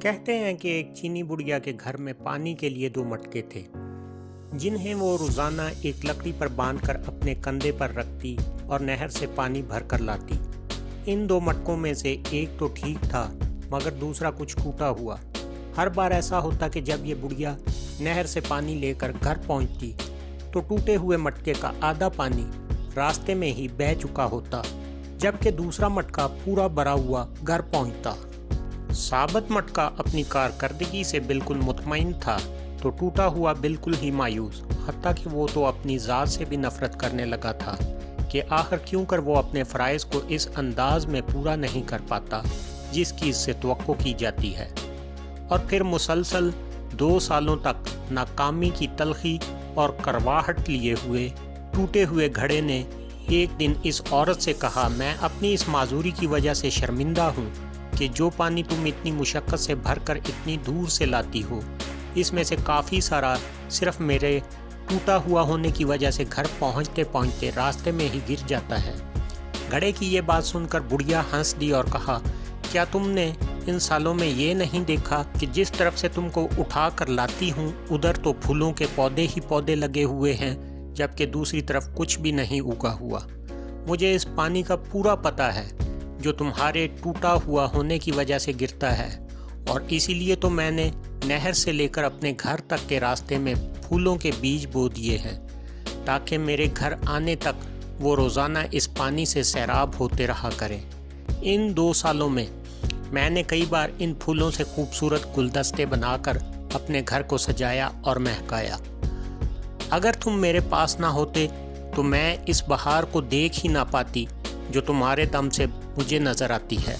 کہتے ہیں کہ ایک چینی بڑھیا کے گھر میں پانی کے لیے 2 مٹکے تھے جنہیں وہ روزانہ ایک لکڑی پر باندھ کر اپنے کندھے پر رکھتی اور نہر سے پانی بھر کر لاتی۔ ان 2 مٹکوں میں سے ایک تو ٹھیک تھا مگر دوسرا کچھ ٹوٹا ہوا۔ ہر بار ایسا ہوتا کہ جب یہ بڑھیا نہر سے پانی لے کر گھر پہنچتی تو ٹوٹے ہوئے مٹکے کا آدھا پانی راستے میں ہی بہہ چکا ہوتا، جبکہ دوسرا مٹکا پورا بھرا ہوا گھر پہنچتا۔ ثابت مٹکا اپنی کارکردگی سے بالکل مطمئن تھا تو ٹوٹا ہوا بالکل ہی مایوس، حتیٰ کہ وہ تو اپنی ذات سے بھی نفرت کرنے لگا تھا کہ آخر کیوں کر وہ اپنے فرائض کو اس انداز میں پورا نہیں کر پاتا جس کی اس سے توقع کی جاتی ہے۔ اور پھر مسلسل 2 سالوں تک ناکامی کی تلخی اور کرواہٹ لیے ہوئے ٹوٹے ہوئے گھڑے نے ایک دن اس عورت سے کہا، میں اپنی اس معذوری کی وجہ سے شرمندہ ہوں کہ جو پانی تم اتنی مشقت سے بھر کر اتنی دور سے لاتی ہو، اس میں سے کافی سارا صرف میرے ٹوٹا ہوا ہونے کی وجہ سے گھر پہنچتے پہنچتے راستے میں ہی گر جاتا ہے۔ گھڑے کی یہ بات سن کر بڑھیا ہنس دی اور کہا، کیا تم نے ان سالوں میں یہ نہیں دیکھا کہ جس طرف سے تم کو اٹھا کر لاتی ہوں ادھر تو پھولوں کے پودے ہی پودے لگے ہوئے ہیں، جبکہ دوسری طرف کچھ بھی نہیں اگا ہوا۔ مجھے اس پانی کا پورا پتہ ہے جو تمہارے ٹوٹا ہوا ہونے کی وجہ سے گرتا ہے، اور اسی لیے تو میں نے نہر سے لے کر اپنے گھر تک کے راستے میں پھولوں کے بیج بو دیے ہیں تاکہ میرے گھر آنے تک وہ روزانہ اس پانی سے سیراب ہوتے رہا کریں۔ ان 2 سالوں میں نے کئی بار ان پھولوں سے خوبصورت گلدستے بنا کر اپنے گھر کو سجایا اور مہکایا۔ اگر تم میرے پاس نہ ہوتے تو میں اس بہار کو دیکھ ہی نہ پاتی جو تمہارے دم سے مجھے نظر آتی ہے۔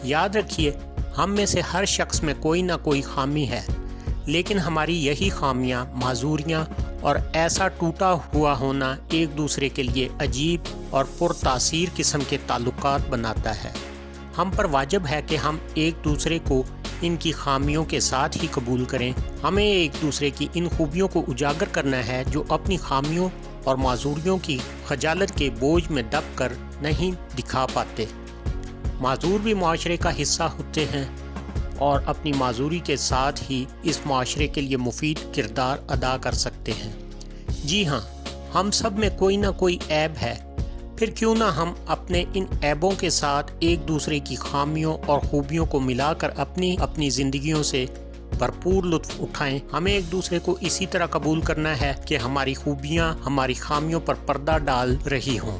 یاد رکھیے، ہم میں سے ہر شخص میں کوئی نہ کوئی خامی ہے، لیکن ہماری یہی خامیاں، معذوریاں اور ایسا ٹوٹا ہوا ہونا ایک دوسرے کے لیے عجیب اور پرتاثیر قسم کے تعلقات بناتا ہے۔ ہم پر واجب ہے کہ ہم ایک دوسرے کو ان کی خامیوں کے ساتھ ہی قبول کریں۔ ہمیں ایک دوسرے کی ان خوبیوں کو اجاگر کرنا ہے جو اپنی خامیوں اور معذوریوں کی خجالت کے بوجھ میں دب کر نہیں دکھا پاتے۔ معذور بھی معاشرے کا حصہ ہوتے ہیں اور اپنی معذوری کے ساتھ ہی اس معاشرے کے لیے مفید کردار ادا کر سکتے ہیں۔ جی ہاں، ہم سب میں کوئی نہ کوئی عیب ہے، پھر کیوں نہ ہم اپنے ان عیبوں کے ساتھ ایک دوسرے کی خامیوں اور خوبیوں کو ملا کر اپنی زندگیوں سے بھرپور لطف اٹھائیں۔ ہمیں ایک دوسرے کو اسی طرح قبول کرنا ہے کہ ہماری خوبیاں ہماری خامیوں پر پردہ ڈال رہی ہوں۔